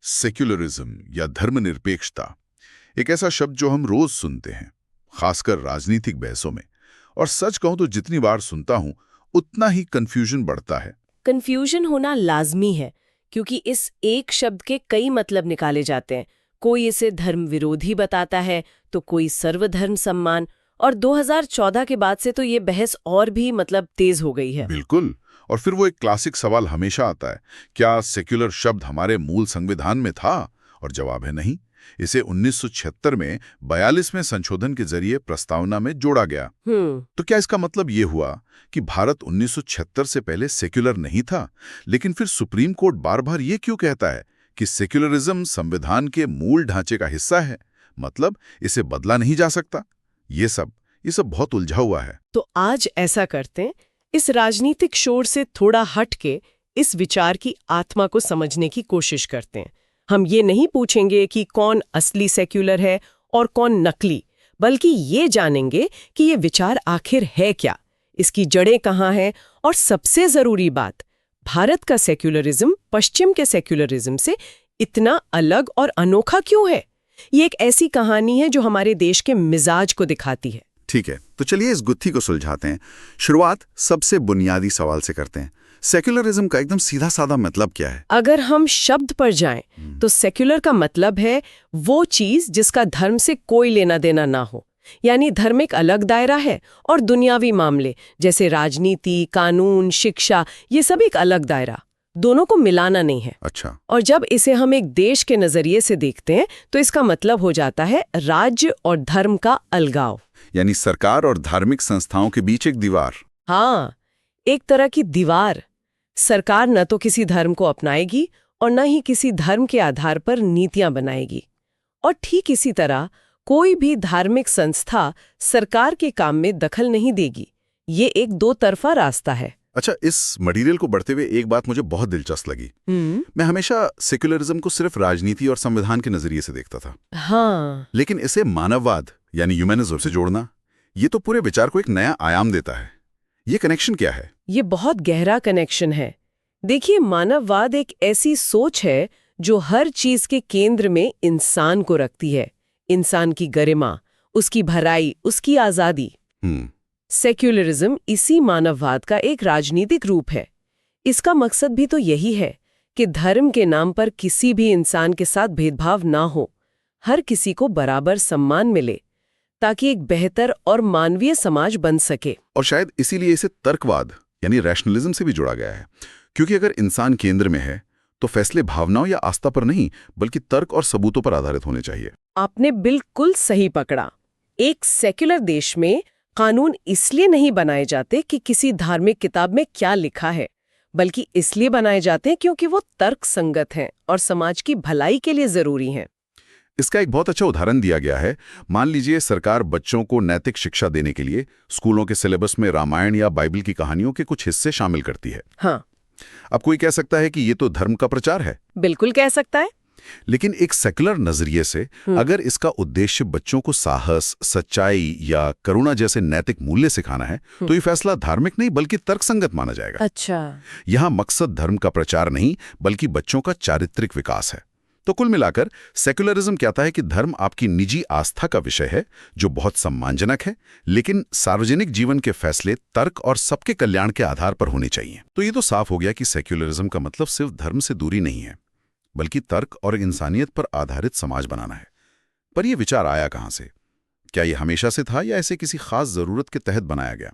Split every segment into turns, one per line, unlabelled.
Secularism या धर्मनिरपेक्षता एक ऐसा शब्द जो हम रोज सुनते हैं, खासकर राजनीतिक बहसों में। और सच कहूं तो जितनी बार सुनता हूं उतना ही कंफ्यूजन बढ़ता है।
कंफ्यूजन होना लाजमी है, क्योंकि इस एक शब्द के कई मतलब निकाले जाते हैं। कोई इसे धर्म विरोधी बताता है तो कोई सर्वधर्म सम्मान, और 2014 के बाद से तो ये बहस और भी तेज हो गई है।
बिल्कुल। और फिर वो एक क्लासिक सवाल हमेशा आता है, क्या सेक्युलर शब्द हमारे मूल संविधान में था? और जवाब है नहीं। इसे 1976 में 42वें संशोधन के जरिए प्रस्तावना में जोड़ा गया। तो क्या इसका मतलब ये हुआ कि भारत 1976 से पहले सेक्युलर नहीं था? लेकिन फिर सुप्रीम कोर्ट बार बार ये क्यों कहता है कि सेक्युलरिज्म संविधान के मूल ढांचे का हिस्सा है, मतलब इसे बदला नहीं जा सकता? ये सब बहुत उलझा हुआ है।
तो आज ऐसा करते हैं, इस राजनीतिक शोर से थोड़ा हट के इस विचार की आत्मा को समझने की कोशिश करते हैं। हम ये नहीं पूछेंगे कि कौन असली सेक्युलर है और कौन नकली, बल्कि ये जानेंगे कि ये विचार आखिर है क्या, इसकी जड़ें कहाँ हैं, और सबसे जरूरी बात, भारत का सेक्युलरिज्म पश्चिम के सेक्युलरिज्म से इतना अलग और अनोखा क्यों है। ये एक ऐसी कहानी है जो हमारे देश के मिजाज को दिखाती है।
ठीक है, तो चलिए इस गुत्थी को सुलझाते हैं। शुरुआत सबसे बुनियादी सवाल से करते हैं। सेक्युलरिज्म का एकदम सीधा साधा मतलब क्या है?
अगर हम शब्द पर जाएं, तो सेक्युलर का मतलब है वो चीज जिसका धर्म से कोई लेना देना ना हो। यानी धर्म एक अलग दायरा है और दुनियावी मामले जैसे राजनीति, कानून, शिक्षा, ये सब एक अलग दायरा। दोनों को मिलाना नहीं है।
अच्छा।
और जब इसे हम एक देश के नजरिए से देखते हैं तो इसका मतलब हो जाता है राज्य और धर्म का अलगाव।
यानी सरकार और धार्मिक संस्थाओं के बीच एक दीवार।
हाँ, एक तरह की दीवार। सरकार न तो किसी धर्म को अपनाएगी और न ही किसी धर्म के आधार पर नीतियां बनाएगी। और ठीक इसी तरह कोई भी धार्मिक संस्था सरकार के काम में दखल नहीं देगी। ये एक दो तरफा रास्ता है।
अच्छा, इस मटेरियल को बढ़ते हुए एक बात मुझे बहुत दिलचस्प लगी। मैं हमेशा सेक्युलरिज्म को सिर्फ राजनीति और संविधान के नजरिए से देखता था।
हाँ।
लेकिन इसे मानववाद यानी ह्यूमनिज्म से जोड़ना, ये तो पूरे विचार को एक नया आयाम देता है। ये कनेक्शन क्या है?
ये बहुत गहरा कनेक्शन है। देखिए, मानववाद एक ऐसी सोच है जो हर चीज के केंद्र में इंसान को रखती है। इंसान की गरिमा, उसकी भलाई, उसकी आजादी। सेक्युलरिज्म इसी मानववाद का एक राजनीतिक रूप है। इसका मकसद भी तो यही है कि धर्म के नाम पर किसी भी इंसान के साथ भेदभाव ना हो, हर किसी को बराबर सम्मान मिले, ताकि एक बेहतर और मानवीय समाज बन सके।
और शायद इसीलिए इसे तर्कवाद यानी रैशनलिज्म से भी जोड़ा गया है, क्योंकि अगर इंसान केंद्र में है तो फैसले भावनाओं या आस्था पर नहीं बल्कि तर्क और सबूतों पर आधारित होने चाहिए।
आपने बिल्कुल सही पकड़ा। एक सेक्युलर देश में कानून इसलिए नहीं बनाए जाते कि किसी धार्मिक किताब में क्या लिखा है, बल्कि इसलिए बनाए जाते हैं क्योंकि वो तर्क संगत हैं और समाज की भलाई के लिए जरूरी हैं।
इसका एक बहुत अच्छा उदाहरण दिया गया है। मान लीजिए सरकार बच्चों को नैतिक शिक्षा देने के लिए स्कूलों के सिलेबस में रामायण या बाइबल की कहानियों के कुछ हिस्से शामिल करती है।
हाँ।
अब कोई कह सकता है कि ये तो धर्म का प्रचार है।
बिल्कुल कह सकता है।
लेकिन एक सेकुलर नजरिए से अगर इसका उद्देश्य बच्चों को साहस, सच्चाई या करुणा जैसे नैतिक मूल्य सिखाना है तो ये फैसला धार्मिक नहीं बल्कि तर्कसंगत माना जाएगा।
अच्छा।
यहाँ मकसद धर्म का प्रचार नहीं बल्कि बच्चों का चारित्रिक विकास है। तो कुल मिलाकर सेकुलरिज्म कहता है कि धर्म आपकी निजी आस्था का विषय है जो बहुत सम्मानजनक है, लेकिन सार्वजनिक जीवन के फैसले तर्क और सबके कल्याण के आधार पर होने चाहिए। तो ये तो साफ हो गया कि सेकुलरिज्म का मतलब सिर्फ धर्म से दूरी नहीं है बल्कि तर्क और इंसानियत पर आधारित समाज बनाना है। पर यह विचार आया कहां से? क्या यह हमेशा से था या ऐसे किसी खास जरूरत के तहत बनाया गया?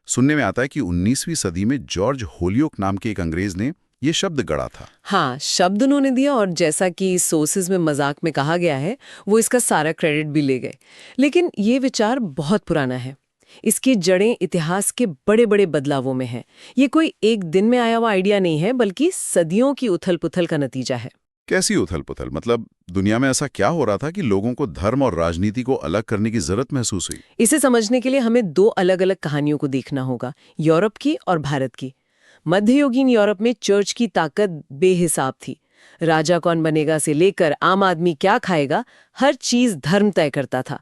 सुनने में आता है कि 19वीं सदी में जॉर्ज होलियोक नाम के एक अंग्रेज ने ये शब्द गढ़ा था।
हाँ, शब्द उन्होंने दिया और जैसा कि सोर्सेज में मजाक में कहा गया है, वो इसका सारा क्रेडिट भी ले गए। लेकिन ये विचार बहुत पुराना है। इसकी जड़ें इतिहास के बड़े बड़े बदलावों में हैं। ये कोई एक दिन में आया हुआ आइडिया नहीं है बल्कि सदियों की उथल पुथल का नतीजा है।
कैसी उथल पुथल? मतलब दुनिया में ऐसा क्या हो रहा था कि लोगों को धर्म और राजनीति को अलग करने की जरूरत महसूस हुई?
इसे समझने के लिए हमें दो अलग अलग कहानियों को देखना होगा, यूरोप की और भारत की। मध्ययुगीन यूरोप में चर्च की ताकत बेहिसाब थी। राजा कौन बनेगा से लेकर आम आदमी क्या खाएगा, हर चीज धर्म तय करता था।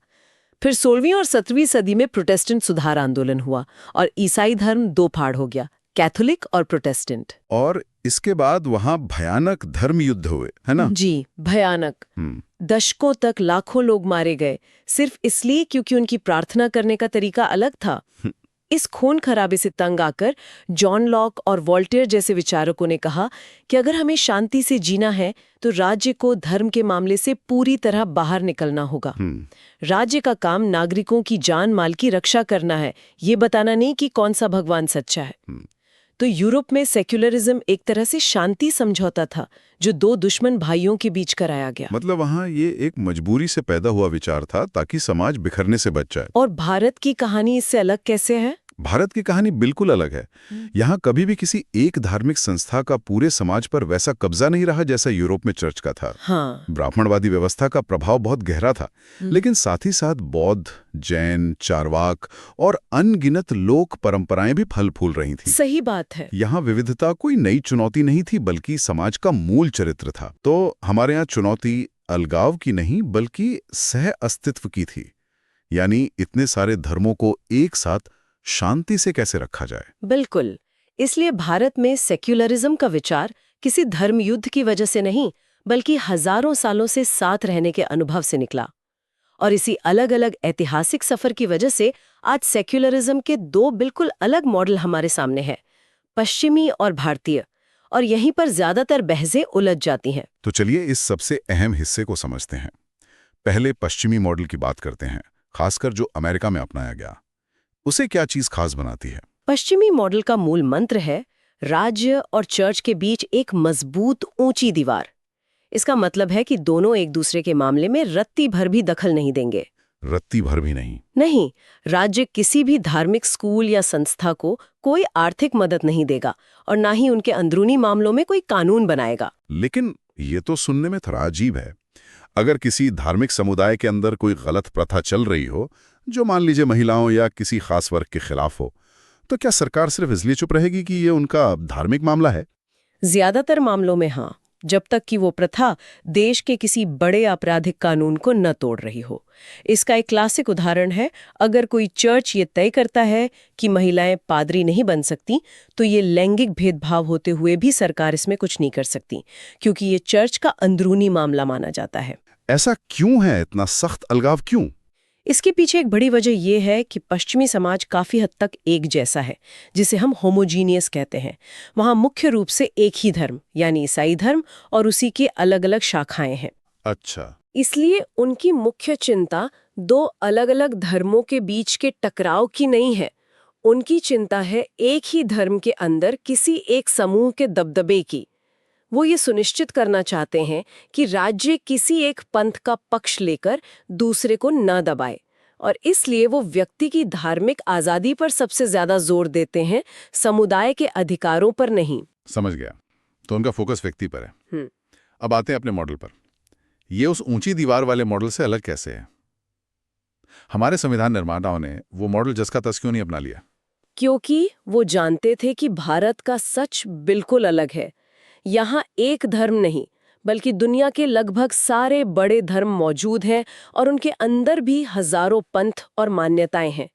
फिर 16वीं और 17वीं सदी में प्रोटेस्टेंट सुधार आंदोलन हुआ और ईसाई धर्म दो फाड़ हो गया, कैथोलिक और प्रोटेस्टेंट।
और इसके बाद वहां भयानक धर्म युद्ध हुए, है ना?
जी, भयानक। दशकों तक लाखों लोग मारे गए, सिर्फ इसलिए क्योंकि उनकी प्रार्थना करने का तरीका अलग था। इस खून खराबे से तंग आकर जॉन लॉक और वॉल्टेयर जैसे विचारकों ने कहा कि अगर हमें शांति से जीना है तो राज्य को धर्म के मामले से पूरी तरह बाहर निकलना होगा। राज्य का काम नागरिकों की जान माल की रक्षा करना है, ये बताना नहीं कि कौन सा भगवान सच्चा है। तो यूरोप में सेक्युलरिज्म एक तरह से शांति समझौता था जो दो दुश्मन भाइयों के बीच कराया गया।
मतलब वहां ये एक मजबूरी से पैदा हुआ विचार था ताकि समाज बिखरने से बच जाए।
और भारत की कहानी इससे अलग कैसे है?
भारत की कहानी बिल्कुल अलग है। यहाँ कभी भी किसी एक धार्मिक संस्था का पूरे समाज पर वैसा कब्जा नहीं रहा जैसा यूरोप में चर्च का था।
हाँ।
ब्राह्मणवादी व्यवस्था का प्रभाव बहुत गहरा था, लेकिन साथ ही साथ बौद्ध, जैन, चारवाक और अनगिनत लोक परंपराएं भी फल फूल रही थीं।
सही बात है।
यहाँ विविधता कोई नई चुनौती नहीं थी, बल्कि समाज का मूल चरित्र था। तो हमारे यहाँ चुनौती अलगाव की नहीं बल्कि सह अस्तित्व की थी, यानी इतने सारे धर्मों को एक साथ शांति से कैसे रखा जाए।
बिल्कुल। इसलिए भारत में सेक्युलरिज्म का विचार किसी धर्म युद्ध की वजह से नहीं, बल्कि हजारों सालों से साथ रहने के अनुभव से निकला। और इसी अलग अलग ऐतिहासिक सफर की वजह से आज सेक्युलरिज्म के दो बिल्कुल अलग मॉडल हमारे सामने हैं, पश्चिमी और भारतीय। और यहीं पर ज्यादातर बहसें उलझ जाती हैं।
तो चलिए इस सबसे अहम हिस्से को समझते हैं। पहले पश्चिमी मॉडल की बात करते हैं, खासकर जो अमेरिका में अपनाया गया। उसे क्या चीज खास बनाती है?
पश्चिमी मॉडल का मूल मंत्र है राज्य और चर्च के बीच एक मजबूत ऊंची दीवार। इसका मतलब है कि दोनों एक दूसरे के मामले में रत्ती भर भी दखल नहीं देंगे।
रत्ती भर भी नहीं?
नहीं, राज्य किसी भी धार्मिक स्कूल या संस्था को कोई आर्थिक मदद नहीं देगा और ना ही उनके अंदरूनी मामलों में कोई कानून बनाएगा।
लेकिन ये तो सुनने में थोड़ा अजीब है। अगर किसी धार्मिक समुदाय के अंदर कोई गलत प्रथा चल रही हो, जो मान लीजिए महिलाओं या किसी खास वर्ग के खिलाफ हो, तो क्या सरकार सिर्फ इसलिए चुप रहेगी कि ये उनका धार्मिक मामला है?
ज्यादातर मामलों में हाँ, जब तक कि वो प्रथा देश के किसी बड़े आपराधिक कानून को न तोड़ रही हो। इसका एक क्लासिक उदाहरण है, अगर कोई चर्च ये तय करता है कि महिलाएं पादरी नहीं बन सकती, तो ये लैंगिक भेदभाव होते हुए भी सरकार इसमें कुछ नहीं कर सकती, क्योंकि ये चर्च का अंदरूनी मामला माना जाता है।
ऐसा क्यों है? इतना सख्त अलगाव क्यों?
इसके पीछे एक बड़ी वजह यह है कि पश्चिमी समाज काफी हद तक एक जैसा है, जिसे हम होमोजीनियस कहते हैं। वहां मुख्य रूप से एक ही धर्म यानी ईसाई धर्म और उसी के अलग अलग शाखाएं हैं।
अच्छा।
इसलिए उनकी मुख्य चिंता दो अलग अलग धर्मों के बीच के टकराव की नहीं है। उनकी चिंता है एक ही धर्म के अंदर किसी एक समूह के दबदबे की। वो ये सुनिश्चित करना चाहते हैं कि राज्य किसी एक पंथ का पक्ष लेकर दूसरे को न दबाए, और इसलिए वो व्यक्ति की धार्मिक आज़ादी पर सबसे ज्यादा जोर देते हैं, समुदाय के अधिकारों पर नहीं।
समझ गया। तो उनका फोकस व्यक्ति पर है। अब आते हैं अपने मॉडल पर। ये उस ऊंची दीवार वाले मॉडल से अलग कैसे है? हमारे संविधान निर्माताओं ने वो मॉडल जस का तस क्यों नहीं अपना लिया?
क्योंकि वो जानते थे कि भारत का सच बिल्कुल अलग है। यहाँ एक धर्म नहीं, बल्कि दुनिया के लगभग सारे बड़े धर्म मौजूद हैं और उनके अंदर भी हजारों पंथ और मान्यताएं हैं।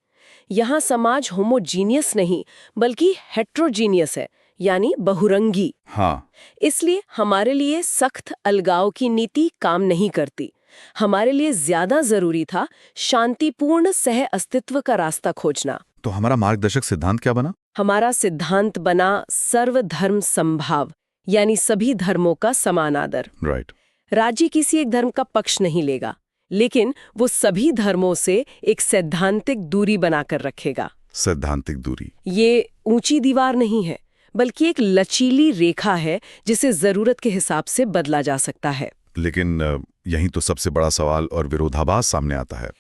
यहाँ समाज होमोजीनियस नहीं, बल्कि हेट्रोजीनियस है, यानी बहुरंगी।
हाँ।
इसलिए हमारे लिए सख्त अलगाव की नीति काम नहीं करती। हमारे लिए ज्यादा जरूरी था शांतिपूर्ण सह अस्तित्व का रास्ता खोजना।
तो हमारा मार्गदर्शक सिद्धांत क्या बना?
हमारा सिद्धांत बना सर्वधर्म समभाव, यानी सभी धर्मों का समान आदर।
राइट।
राज्य किसी एक धर्म का पक्ष नहीं लेगा, लेकिन वो सभी धर्मों से एक सैद्धांतिक दूरी बनाकर रखेगा।
सैद्धांतिक दूरी?
ये ऊंची दीवार नहीं है, बल्कि एक लचीली रेखा है जिसे जरूरत के हिसाब से बदला जा सकता है।
लेकिन यहीं तो सबसे बड़ा सवाल और विरोधाभास सामने आता है।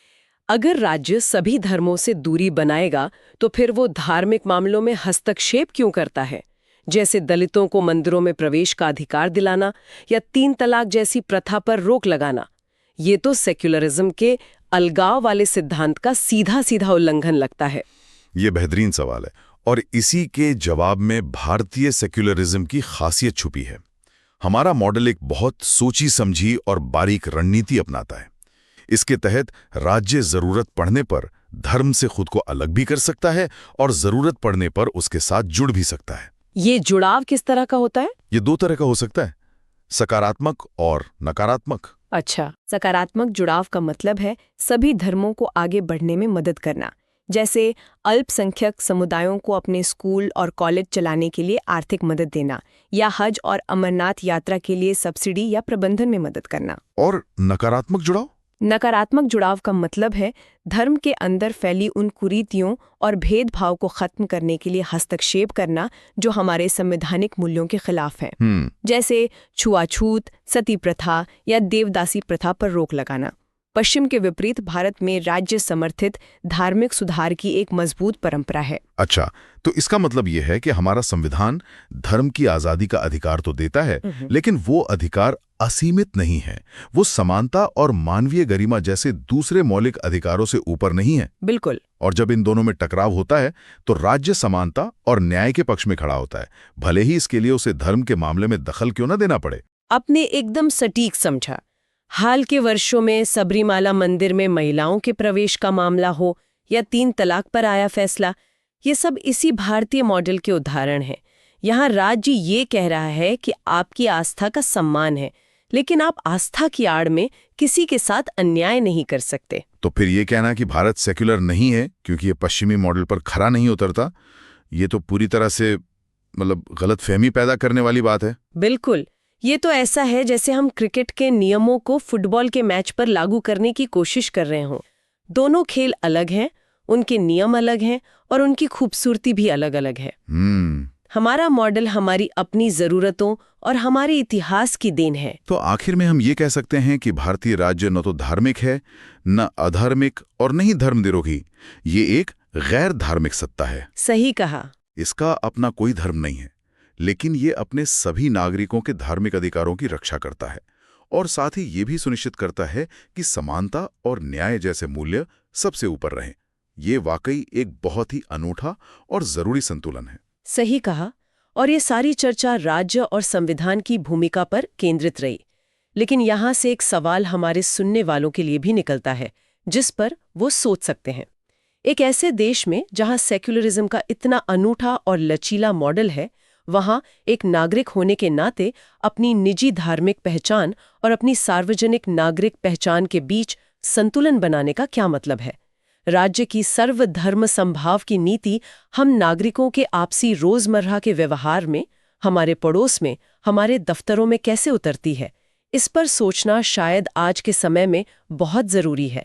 अगर राज्य सभी धर्मों से दूरी बनाएगा, तो फिर वो धार्मिक मामलों में हस्तक्षेप क्यों करता है? जैसे दलितों को मंदिरों में प्रवेश का अधिकार दिलाना या 3 तलाक जैसी प्रथा पर रोक लगाना। ये तो सेक्युलरिज्म के अलगाव वाले सिद्धांत का सीधा सीधा उल्लंघन लगता है।
ये बेहतरीन सवाल है, और इसी के जवाब में भारतीय सेक्युलरिज्म की खासियत छुपी है। हमारा मॉडल एक बहुत सोची समझी और बारीक रणनीति अपनाता है। इसके तहत राज्य जरूरत पड़ने पर धर्म से खुद को अलग भी कर सकता है और जरूरत पड़ने पर उसके साथ जुड़ भी सकता है।
ये जुड़ाव किस तरह का होता है?
ये दो तरह का हो सकता है, सकारात्मक और नकारात्मक।
अच्छा,
सकारात्मक जुड़ाव का मतलब है सभी धर्मों को आगे बढ़ने में मदद करना, जैसे अल्पसंख्यक समुदायों को अपने स्कूल और कॉलेज चलाने के लिए आर्थिक मदद देना, या हज और अमरनाथ यात्रा के लिए सब्सिडी या प्रबंधन में मदद करना।
और नकारात्मक जुड़ाव?
नकारात्मक जुड़ाव का मतलब है धर्म के अंदर फैली उन कुरीतियों और भेदभाव को खत्म करने के लिए हस्तक्षेप करना जो हमारे संवैधानिक मूल्यों के खिलाफ हैं, जैसे छुआछूत, सती प्रथा या देवदासी प्रथा पर रोक लगाना। पश्चिम के विपरीत भारत में राज्य समर्थित धार्मिक सुधार की एक मजबूत परंपरा है।
अच्छा, तो इसका मतलब यह है कि हमारा संविधान धर्म की आजादी का अधिकार तो देता है, लेकिन वो अधिकार असीमित नहीं है। वो समानता और मानवीय गरिमा जैसे दूसरे मौलिक अधिकारों से ऊपर नहीं है।
बिल्कुल।
और जब इन दोनों में टकराव होता है तो राज्य समानता और न्याय के पक्ष में खड़ा होता है, भले ही इसके लिए उसे धर्म के मामले में दखल क्यों न देना पड़े।
आपने एकदम सटीक समझा। हाल के वर्षों में सबरीमाला मंदिर में महिलाओं के प्रवेश का मामला हो या 3 तलाक पर आया फैसला, ये सब इसी भारतीय मॉडल के उदाहरण हैं। यहाँ राज्य ये कह रहा है कि आपकी आस्था का सम्मान है, लेकिन आप आस्था की आड़ में किसी के साथ अन्याय नहीं कर सकते।
तो फिर ये कहना कि भारत सेक्युलर नहीं है क्योंकि ये पश्चिमी मॉडल पर खरा नहीं उतरता, ये तो पूरी तरह से गलतफहमी पैदा करने वाली बात है।
बिल्कुल, ये तो ऐसा है जैसे हम क्रिकेट के नियमों को फुटबॉल के मैच पर लागू करने की कोशिश कर रहे हों। दोनों खेल अलग हैं, उनके नियम अलग हैं और उनकी खूबसूरती भी अलग अलग है। हमारा मॉडल हमारी अपनी जरूरतों और हमारे इतिहास की देन है।
तो आखिर में हम ये कह सकते हैं कि भारतीय राज्य न तो धार्मिक है, न अधार्मिक और न ही धर्मद्रोही। ये एक गैर धार्मिक सत्ता है।
सही कहा।
इसका अपना कोई धर्म नहीं है, लेकिन ये अपने सभी नागरिकों के धार्मिक अधिकारों की रक्षा करता है और साथ ही ये भी सुनिश्चित करता है कि समानता और न्याय जैसे मूल्य सबसे ऊपर रहें। ये वाकई एक बहुत ही अनूठा और जरूरी संतुलन है।
सही कहा। और ये सारी चर्चा राज्य और संविधान की भूमिका पर केंद्रित रही, लेकिन यहाँ से एक सवाल हमारे सुनने वालों के लिए भी निकलता है जिस पर वो सोच सकते हैं। एक ऐसे देश में जहाँ सेक्युलरिज्म का इतना अनूठा और लचीला मॉडल है, वहाँ एक नागरिक होने के नाते अपनी निजी धार्मिक पहचान और अपनी सार्वजनिक नागरिक पहचान के बीच संतुलन बनाने का क्या मतलब है? राज्य की सर्वधर्म संभाव की नीति हम नागरिकों के आपसी रोजमर्रा के व्यवहार में, हमारे पड़ोस में, हमारे दफ्तरों में कैसे उतरती है? इस पर सोचना शायद आज के समय में बहुत जरूरी है।